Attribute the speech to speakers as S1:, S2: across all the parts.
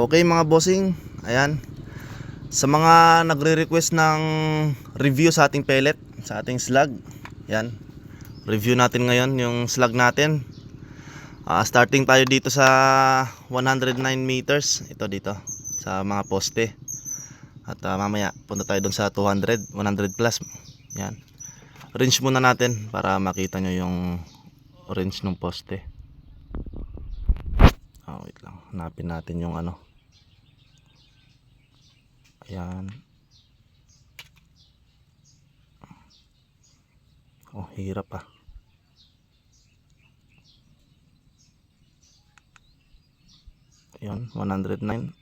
S1: Okay mga bossing, ayan. Sa mga nagre-request ng review sa ating pellet, sa ating slug, yan. Review natin ngayon yung slug natin. Starting tayo dito sa 109 meters, ito dito sa mga poste. At mamaya punta tayo dun sa 200, 100 plus. Yan. Range muna natin para makita nyo yung range ng poste. Wait lang, hanapin natin yung ano. Ayan. Hirap ah. Ayan, 109.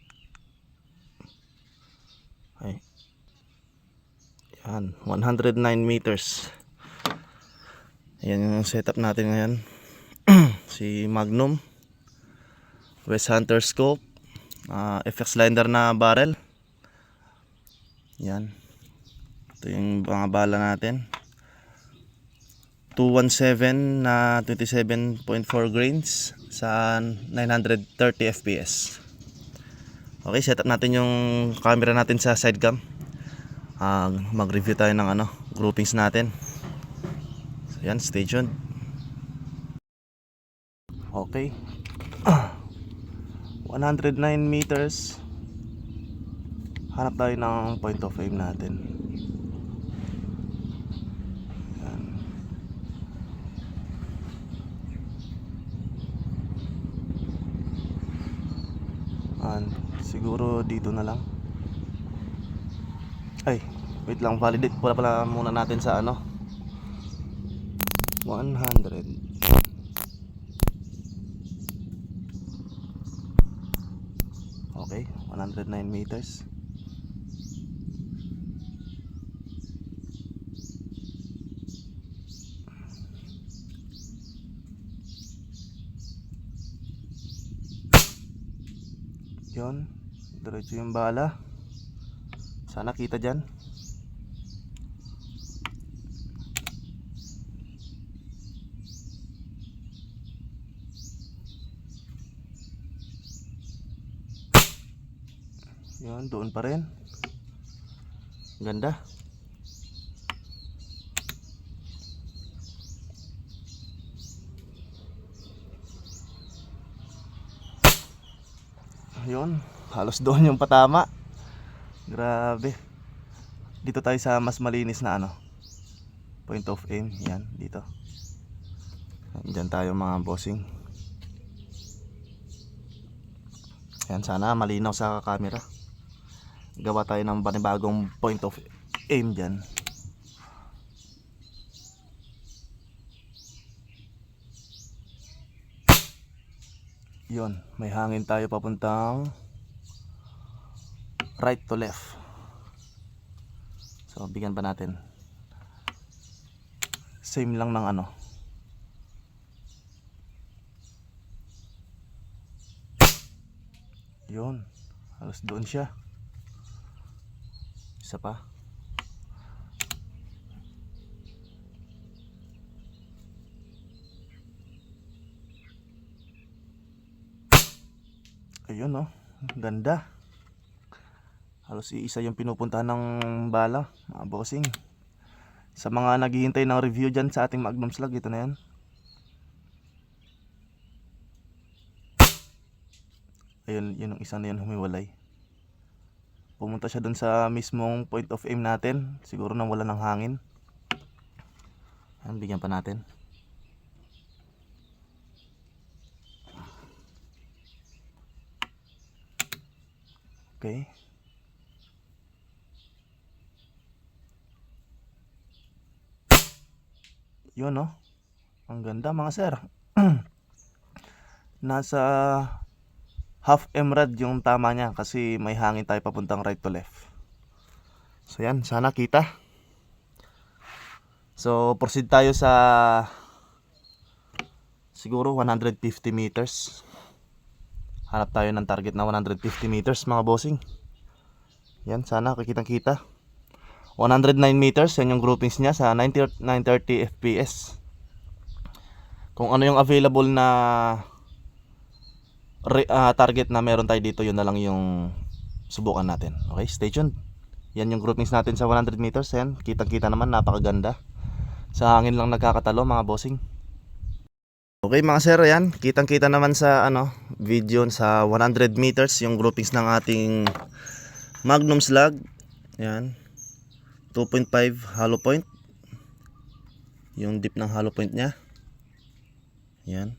S1: Ay. Ayan, 109 meters. Ayan yung setup natin ngayon. Si Magnum West Hunter Scope, FX Liner na barrel. Yan. Ito yung mga bala natin. 217 na 27.4 grains sa 930 fps. Okay, setup natin yung camera natin sa side cam. Mag-review tayo ng groupings natin. So yan, stay tuned. Okay. 109 meters. Hanap tayo ng point of aim natin. Yan. Siguro dito na lang. Ay, wait lang, validate pala muna natin sa 100. Okay, 109 meters. Yun, diretso yung bala. Sana kita dyan. Yun, doon pa rin. Ganda. Yun, halos doon yung patama. Grabe. Dito tayo sa mas malinis na point of aim. Yan, dito. Diyan tayo mga bossing. Yan, sana malinaw sa camera. Gawa tayo ng panibagong point of aim dyan. Yun, may hangin tayo papuntang right to left. So bigyan pa natin. Same lang ng Yun, halos doon siya. Isa pa. Ayun ganda. Halos iisa yung pinupuntahan ng bala, mga bossing. Sa mga naghihintay ng review dyan sa ating Magnum Slug, ito na yan. Ayun, yun yung isa na yun humiwalay. Pumunta siya dun sa mismong point of aim natin. Siguro nang wala ng hangin. Ayan, bigyan pa natin. Okay. Yun ang ganda mga sir. Nasa half emerald yung tama niya kasi may hangin tayo papuntang right to left. So yan, sana kita. So proceed tayo sa siguro 150 meters. Hanap tayo ng target na 150 meters mga bossing. Yan, sana kikitang kita. 109 meters, yan yung groupings niya sa 930 fps. Kung ano yung available na target na meron tayo dito, yun na lang yung subukan natin. Okay, stay tuned. Yan yung groupings natin sa 100 meters. Yan, kitang-kita naman, napakaganda. Sa hangin lang nagkakatalo mga bossing. Okay mga sir, yan, kitang-kita naman sa video sa 100 meters yung groupings ng ating Magnum Slug. Yan, 2.5 hollow point. Yung dip ng hollow point nya. Yan.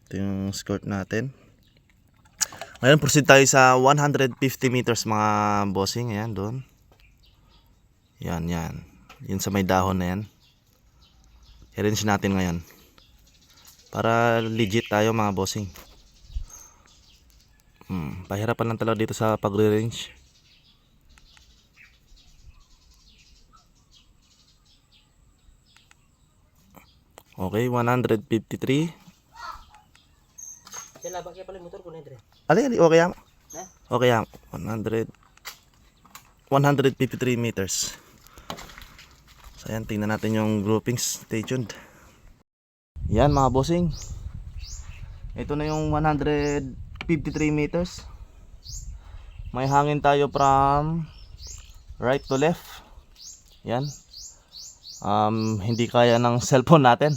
S1: Ito yung skirt natin. Ngayon proceed tayo sa 150 meters mga bossing. Ayan, doon. Yan, yan. Yun sa may dahon na yan. I-range natin ngayon. Para legit tayo mga bossing. Pahirapan lang talaga dito sa pagre-range. Okay, 153.
S2: Sila bakit pala motor ko na dire?
S1: Ali, okay yan.
S2: Ha?
S1: Okay yan. 153 meters. So ayan, tingnan natin yung groupings. Stay tuned. Yan mga bossing. Ito na yung 153 meters. May hangin tayo from right to left. Yan. Hindi kaya ng cellphone natin.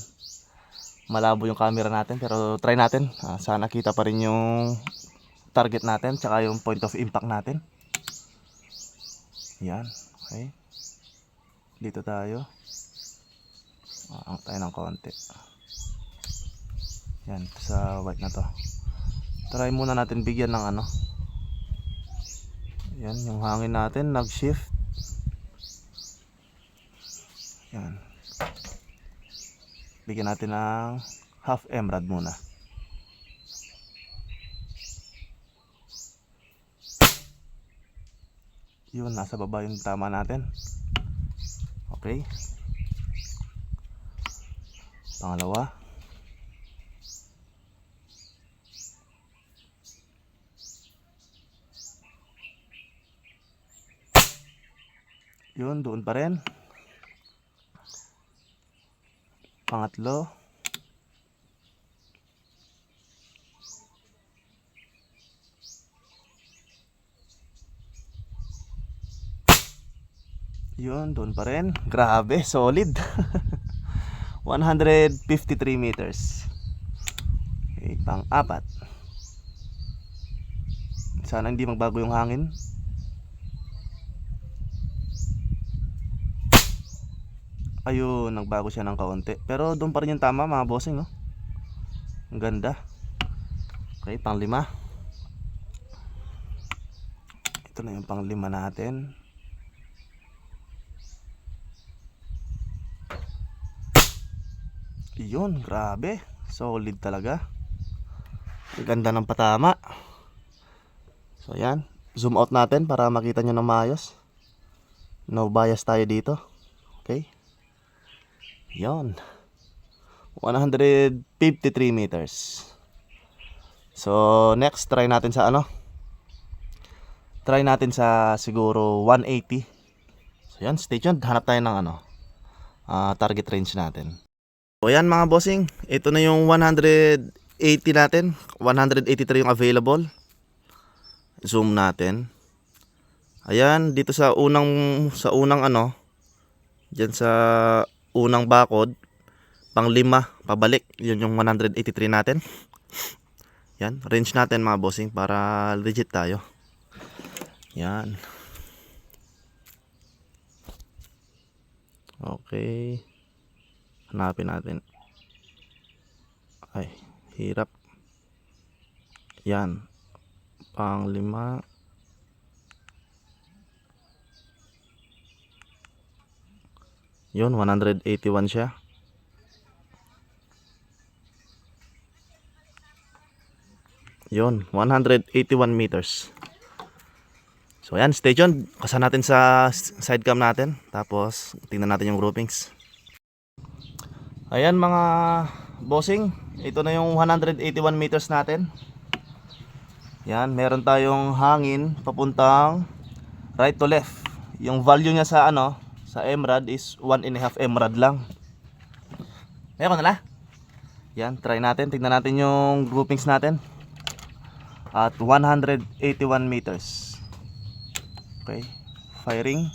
S1: Malabo yung camera natin, pero try natin. Sana kita pa rin yung target natin, tsaka yung point of impact natin. Yan, okay. Dito tayo. Ang tayo ng konti. Yan, sa white na to. Try muna natin bigyan ng yan, yung hangin natin nag-shift. Yan. Bigyan natin ng half emerald muna. Yun, nasa baba yung tama natin. Okay. Pangalawa. Yun, doon pa rin. Pangatlo. Yun, doon pa rin. Grabe, solid. 153 meters. Okay, pang-apat. Sana hindi magbago yung hangin. Ayun, nagbago siya ng kaunti. Pero doon pa rin yung tama mga bossing, no? Ang ganda. Okay, pang-lima. Ito na yung pang-lima natin. Yun, grabe. Solid talaga. Ang ganda ng patama. So, yan. Zoom out natin para makita nyo ng maayos. No bias tayo dito. Okay. Yon, 153 meters. So next, try natin sa try natin sa siguro 180. So yan, stay tuned. Hanap tayo ng target range natin. So yan mga bossing, ito na yung 180 natin. 183 yung available. Zoom natin. Ayan, dito sa unang diyan sa unang bakod, pang-lima pabalik, yun yung 183 natin. Yan, range natin mga bossing para legit tayo. Yan. Okay. Hanapin natin. Ay, hirap. Yan. Pang-lima. Yun, 181 siya. Yun, 181 meters. So ayan, stay tuned. Kasa natin sa side cam natin. Tapos, tingnan natin yung groupings. Ayan mga bossing. Ito na yung 181 meters natin. Yan, meron tayong hangin papuntang right to left. Yung value niya sa sa emerald is 1.5 emerald lang. Meron na la? Yan, try natin. Tignan natin yung groupings natin. At 181 meters. Okay. Firing.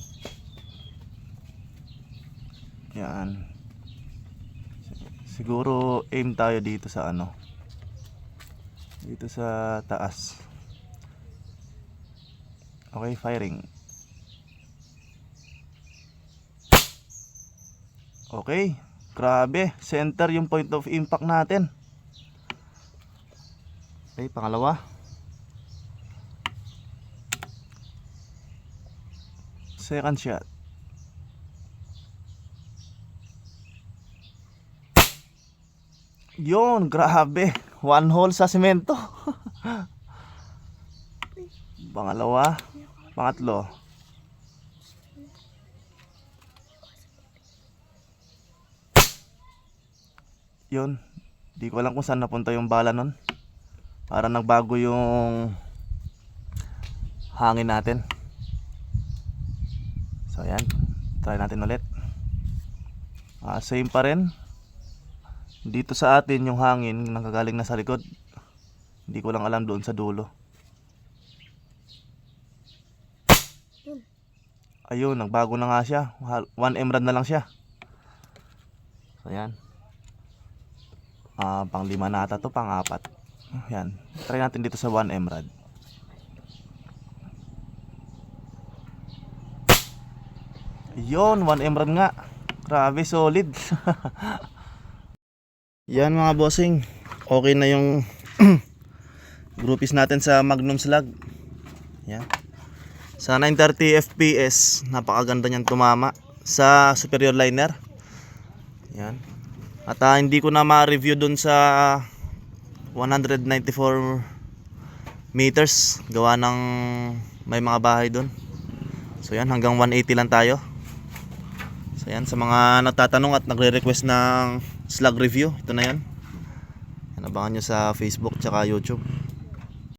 S1: Yan. Siguro aim tayo dito sa ano. Dito sa taas. Okay, firing. Okay. Grabe, center yung point of impact natin. Okay, pangalawa. Second shot. Yun, grabe. One hole sa semento. Pangalawa. Pangatlo. Yun. Di ko alam kung saan napunta yung bala nun. Para nagbago yung hangin natin. So ayan. Try natin ulit. Same pa rin. Dito sa atin yung hangin nanggagaling na sa likod. Hindi ko lang alam doon sa dulo. Ayun, nagbago na nga siya. 1 emerald na lang siya. So ayan. Pang 5 na ata to, pang 4. Ayan. Try natin dito sa 1 emerald. Yun, 1 emerald nga. Grabe, solid. Yan mga bossing. Okay na yung groupies natin sa Magnum Slug. Yan. Sa 930 FPS, napakaganda niyan tumama sa superior liner. Yan. At hindi ko na ma-review dun sa 194 meters. Gawa ng may mga bahay dun. So yan, hanggang 180 lang tayo. So yan, sa mga nagtatanong at nagre-request ng slug review, ito na yan. Yan, abangan nyo sa Facebook tsaka YouTube.